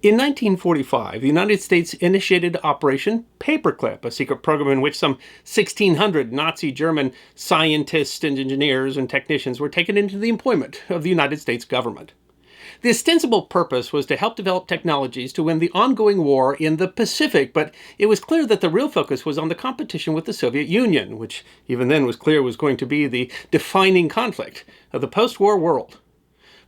In 1945, the United States initiated Operation Paperclip, a secret program in which some 1,600 Nazi German scientists and engineers and technicians were taken into the employment of the United States government. The ostensible purpose was to help develop technologies to win the ongoing war in the Pacific, but it was clear that the real focus was on the competition with the Soviet Union, which even then was clear was going to be the defining conflict of the post-war world.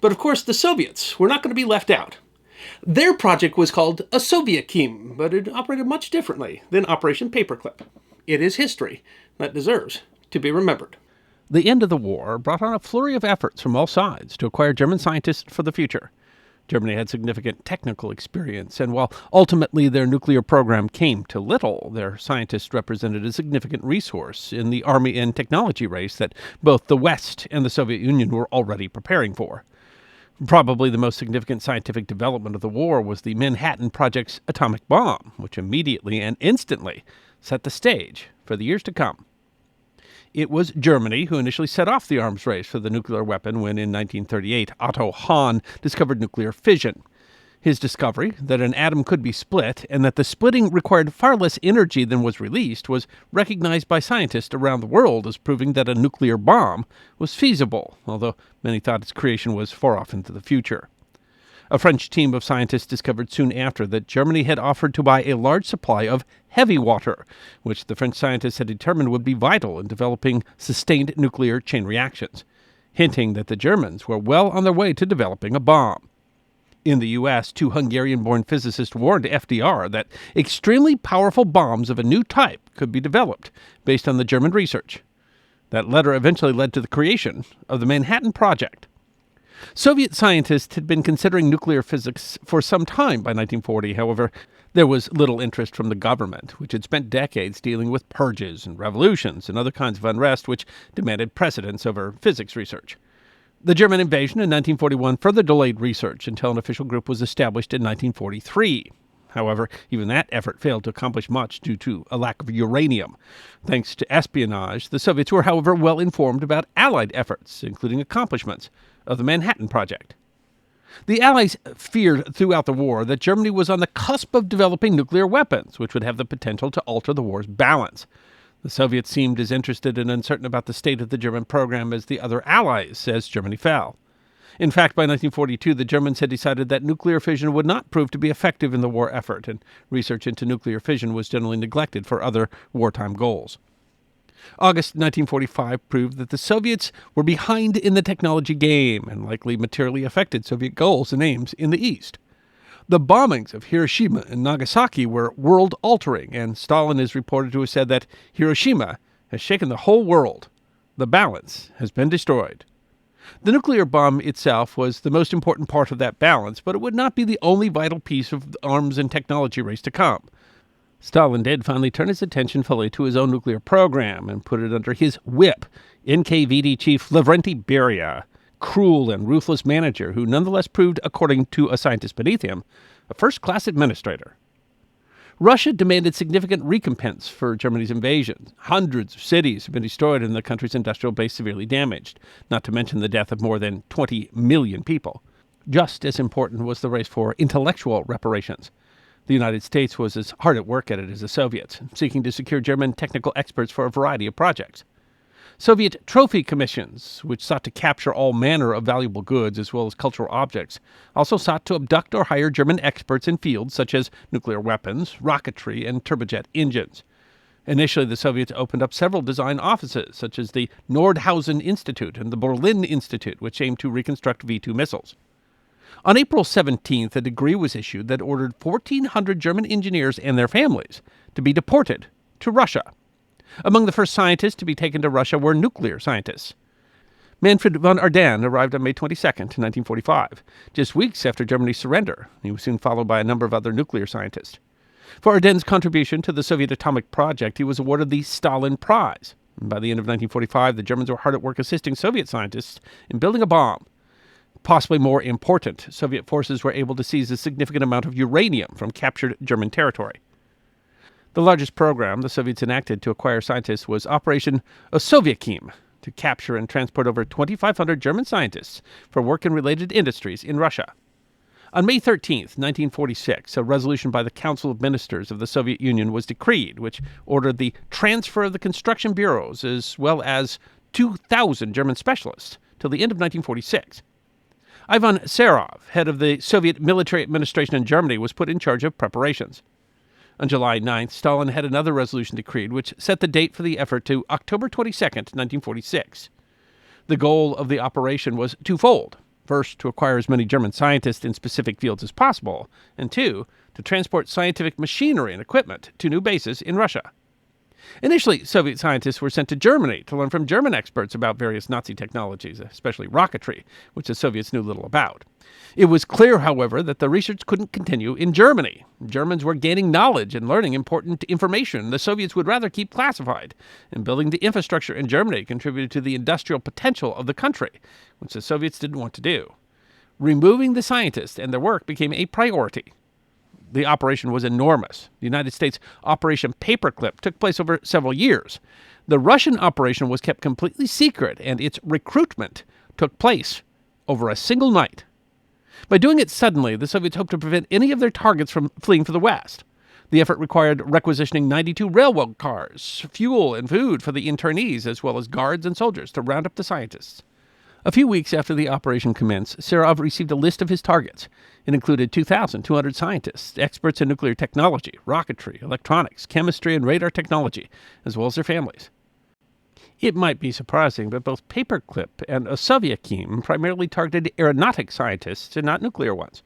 But of course, the Soviets were not going to be left out. Their project was called Osoaviakhim, but it operated much differently than Operation Paperclip. It is history that deserves to be remembered. The end of the war brought on a flurry of efforts from all sides to acquire German scientists for the future. Germany had significant technical experience, and while ultimately their nuclear program came to little, their scientists represented a significant resource in the army and technology race that both the West and the Soviet Union were already preparing for. Probably the most significant scientific development of the war was the Manhattan Project's atomic bomb, which immediately and instantly set the stage for the years to come. It was Germany who initially set off the arms race for the nuclear weapon when, in 1938, Otto Hahn discovered nuclear fission. His discovery that an atom could be split and that the splitting required far less energy than was released was recognized by scientists around the world as proving that a nuclear bomb was feasible, although many thought its creation was far off into the future. A French team of scientists discovered soon after that Germany had offered to buy a large supply of heavy water, which the French scientists had determined would be vital in developing sustained nuclear chain reactions, hinting that the Germans were well on their way to developing a bomb. In the U.S., two Hungarian-born physicists warned FDR that extremely powerful bombs of a new type could be developed based on the German research. That letter eventually led to the creation of the Manhattan Project. Soviet scientists had been considering nuclear physics for some time by 1940. However, there was little interest from the government, which had spent decades dealing with purges and revolutions and other kinds of unrest which demanded precedence over physics research. The German invasion in 1941 further delayed research until an official group was established in 1943. However, even that effort failed to accomplish much due to a lack of uranium. Thanks to espionage, the Soviets were, however, well informed about Allied efforts, including accomplishments of the Manhattan Project. The Allies feared throughout the war that Germany was on the cusp of developing nuclear weapons, which would have the potential to alter the war's balance. The Soviets seemed as interested and uncertain about the state of the German program as the other Allies as Germany fell. In fact, by 1942, the Germans had decided that nuclear fission would not prove to be effective in the war effort, and research into nuclear fission was generally neglected for other wartime goals. August 1945 proved that the Soviets were behind in the technology game and likely materially affected Soviet goals and aims in the East. The bombings of Hiroshima and Nagasaki were world-altering, and Stalin is reported to have said that Hiroshima has shaken the whole world. The balance has been destroyed. The nuclear bomb itself was the most important part of that balance, but it would not be the only vital piece of the arms and technology race to come. Stalin did finally turn his attention fully to his own nuclear program and put it under his whip, NKVD chief Lavrenti Beria, cruel and ruthless manager who nonetheless proved, according to a scientist beneath him, a first-class administrator. Russia demanded significant recompense for Germany's invasion. Hundreds of cities have been destroyed and the country's industrial base severely damaged, not to mention the death of more than 20 million people. Just as important was the race for intellectual reparations. The United States was as hard at work at it as the Soviets, seeking to secure German technical experts for a variety of projects. Soviet trophy commissions, which sought to capture all manner of valuable goods as well as cultural objects, also sought to abduct or hire German experts in fields such as nuclear weapons, rocketry, and turbojet engines. Initially, the Soviets opened up several design offices, such as the Nordhausen Institute and the Berlin Institute, which aimed to reconstruct V-2 missiles. On April 17th, a decree was issued that ordered 1,400 German engineers and their families to be deported to Russia. Among the first scientists to be taken to Russia were nuclear scientists. Manfred von Ardenne arrived on May 22, 1945, just weeks after Germany's surrender. He was soon followed by a number of other nuclear scientists. For Ardenne's contribution to the Soviet atomic project, he was awarded the Stalin Prize. And by the end of 1945, the Germans were hard at work assisting Soviet scientists in building a bomb. Possibly more important, Soviet forces were able to seize a significant amount of uranium from captured German territory. The largest program the Soviets enacted to acquire scientists was Operation Osoaviakhim, to capture and transport over 2,500 German scientists for work in related industries in Russia. On May 13th, 1946, a resolution by the Council of Ministers of the Soviet Union was decreed, which ordered the transfer of the construction bureaus as well as 2,000 German specialists till the end of 1946. Ivan Serov, head of the Soviet military administration in Germany, was put in charge of preparations. On July 9th, Stalin had another resolution decreed, which set the date for the effort to October 22nd, 1946. The goal of the operation was twofold. First, to acquire as many German scientists in specific fields as possible, and two, to transport scientific machinery and equipment to new bases in Russia. Initially, Soviet scientists were sent to Germany to learn from German experts about various Nazi technologies, especially rocketry, which the Soviets knew little about. It was clear, however, that the research couldn't continue in Germany. Germans were gaining knowledge and learning important information the Soviets would rather keep classified, and building the infrastructure in Germany contributed to the industrial potential of the country, which the Soviets didn't want to do. Removing the scientists and their work became a priority. The operation was enormous. The United States Operation Paperclip took place over several years. The Russian operation was kept completely secret, and its recruitment took place over a single night. By doing it suddenly, the Soviets hoped to prevent any of their targets from fleeing for the West. The effort required requisitioning 92 railroad cars, fuel and food for the internees, as well as guards and soldiers to round up the scientists. A few weeks after the operation commenced, Serov received a list of his targets. It included 2,200 scientists, experts in nuclear technology, rocketry, electronics, chemistry, and radar technology, as well as their families. It might be surprising, but both paperclip and Osoaviakhim primarily targeted aeronautic scientists and not nuclear ones.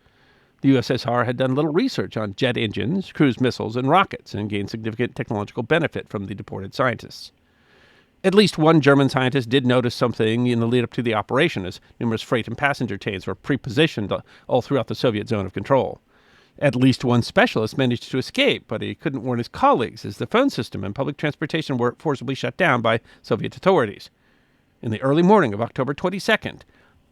The USSR had done little research on jet engines, cruise missiles, and rockets, and gained significant technological benefit from the deported scientists. At least one German scientist did notice something in the lead-up to the operation, as numerous freight and passenger trains were pre-positioned all throughout the Soviet zone of control. At least one specialist managed to escape, but he couldn't warn his colleagues, as the phone system and public transportation were forcibly shut down by Soviet authorities. In the early morning of October 22nd,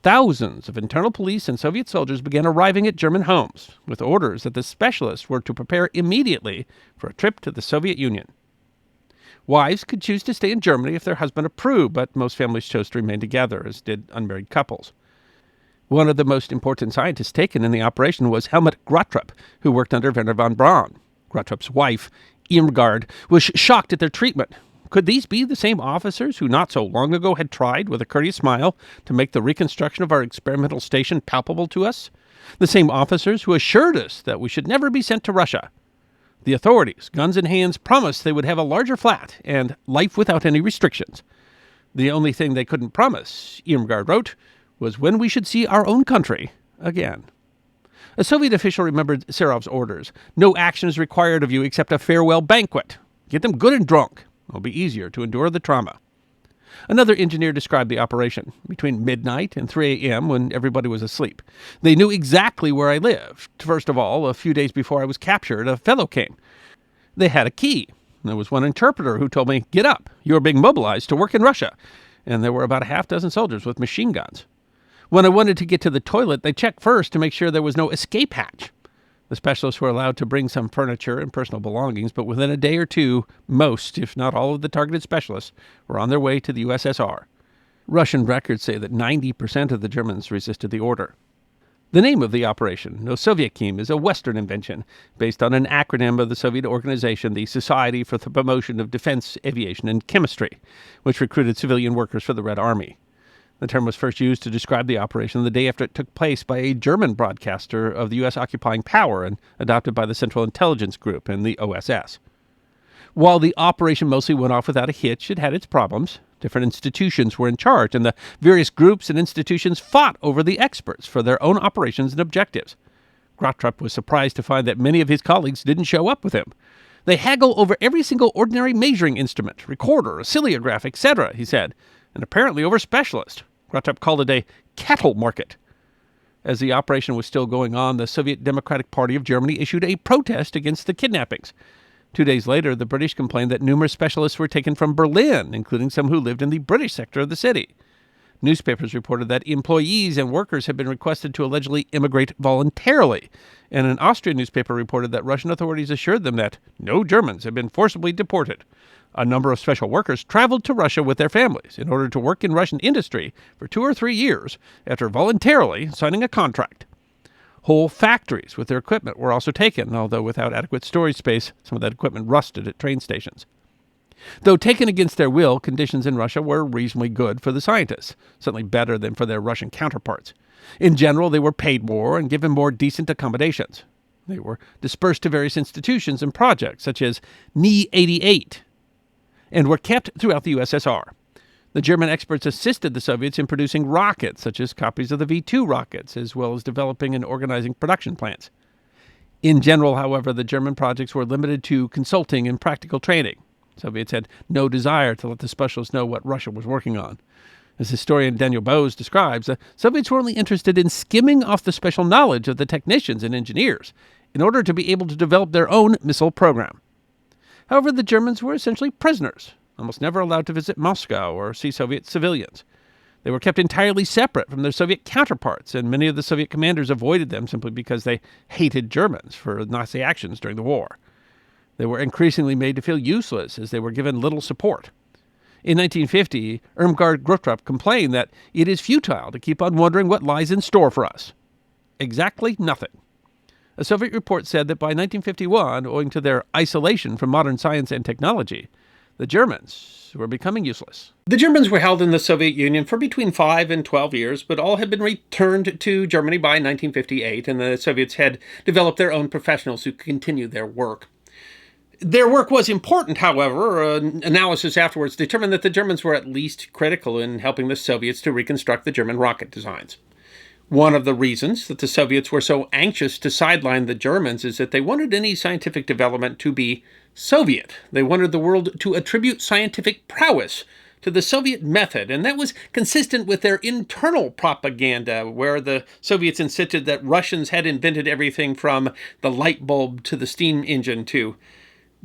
thousands of internal police and Soviet soldiers began arriving at German homes, with orders that the specialists were to prepare immediately for a trip to the Soviet Union. Wives could choose to stay in Germany if their husband approved, but most families chose to remain together, as did unmarried couples. One of the most important scientists taken in the operation was Helmut Grotrup, who worked under Werner von Braun. Grottrup's wife, Irmgard, was shocked at their treatment. Could these be the same officers who not so long ago had tried, with a courteous smile, to make the reconstruction of our experimental station palpable to us? The same officers who assured us that we should never be sent to Russia. The authorities, guns in hands, promised they would have a larger flat and life without any restrictions. The only thing they couldn't promise, Irmgard wrote, was when we should see our own country again. A Soviet official remembered Serov's orders. No action is required of you except a farewell banquet. Get them good and drunk. It'll be easier to endure the trauma. Another engineer described the operation. Between midnight and 3 a.m., when everybody was asleep, they knew exactly where I lived. First of all, a few days before I was captured, a fellow came. They had a key. There was one interpreter who told me, "Get up. You are being mobilized to work in Russia." And there were about a half dozen soldiers with machine guns. When I wanted to get to the toilet, they checked first to make sure there was no escape hatch. The specialists were allowed to bring some furniture and personal belongings, but within a day or two, most, if not all of the targeted specialists were on their way to the USSR. Russian records say that 90% of the Germans resisted the order. The name of the operation, Osoaviakhim, is a Western invention based on an acronym of the Soviet organization, the Society for the Promotion of Defense, Aviation, and Chemistry, which recruited civilian workers for the Red Army. The term was first used to describe the operation the day after it took place by a German broadcaster of the U.S. occupying power and adopted by the Central Intelligence Group and the OSS. While the operation mostly went off without a hitch, it had its problems. Different institutions were in charge, and the various groups and institutions fought over the experts for their own operations and objectives. Grotrup was surprised to find that many of his colleagues didn't show up with him. They haggle over every single ordinary measuring instrument, recorder, oscillograph, etc., he said, and apparently over specialists. Grotrup called it a cattle market. As the operation was still going on, the Soviet Democratic Party of Germany issued a protest against the kidnappings. 2 days later, the British complained that numerous specialists were taken from Berlin, including some who lived in the British sector of the city. Newspapers reported that employees and workers had been requested to allegedly immigrate voluntarily, and an Austrian newspaper reported that Russian authorities assured them that no Germans had been forcibly deported. A number of special workers traveled to Russia with their families in order to work in Russian industry for 2 or 3 years after voluntarily signing a contract. Whole factories with their equipment were also taken, although without adequate storage space, some of that equipment rusted at train stations. Though taken against their will, conditions in Russia were reasonably good for the scientists, certainly better than for their Russian counterparts. In general, they were paid more and given more decent accommodations. They were dispersed to various institutions and projects, such as Ni-88, and were kept throughout the USSR. The German experts assisted the Soviets in producing rockets, such as copies of the V-2 rockets, as well as developing and organizing production plants. In general, however, the German projects were limited to consulting and practical training. Soviets had no desire to let the specialists know what Russia was working on. As historian Daniel Bose describes, the Soviets were only interested in skimming off the special knowledge of the technicians and engineers in order to be able to develop their own missile program. However, the Germans were essentially prisoners, almost never allowed to visit Moscow or see Soviet civilians. They were kept entirely separate from their Soviet counterparts, and many of the Soviet commanders avoided them simply because they hated Germans for Nazi actions during the war. They were increasingly made to feel useless as they were given little support. In 1950, Irmgard Grotrup complained that it is futile to keep on wondering what lies in store for us. Exactly nothing. A Soviet report said that by 1951, owing to their isolation from modern science and technology, the Germans were becoming useless. The Germans were held in the Soviet Union for between 5 and 12 years, but all had been returned to Germany by 1958, and the Soviets had developed their own professionals who could continue their work. Their work was important, however. Analysis afterwards determined that the Germans were at least critical in helping the Soviets to reconstruct the German rocket designs. One of the reasons that the Soviets were so anxious to sideline the Germans is that they wanted any scientific development to be Soviet. They wanted the world to attribute scientific prowess to the Soviet method, and that was consistent with their internal propaganda, where the Soviets insisted that Russians had invented everything from the light bulb to the steam engine to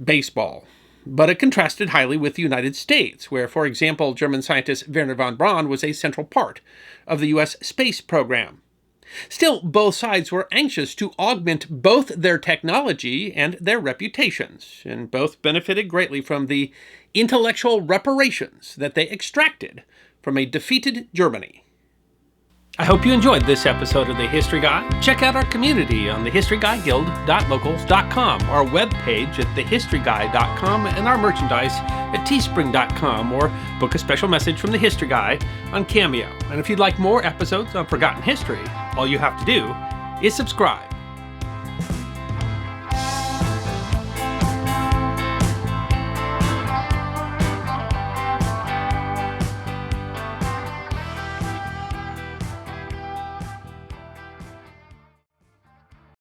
baseball. But it contrasted highly with the United States, where, for example, German scientist Wernher von Braun was a central part of the U.S. space program. Still, both sides were anxious to augment both their technology and their reputations, and both benefited greatly from the intellectual reparations that they extracted from a defeated Germany. I hope you enjoyed this episode of The History Guy. Check out our community on thehistoryguyguild.locals.com, our webpage at thehistoryguy.com, and our merchandise at teespring.com, or book a special message from The History Guy on Cameo. And if you'd like more episodes on forgotten history, all you have to do is subscribe.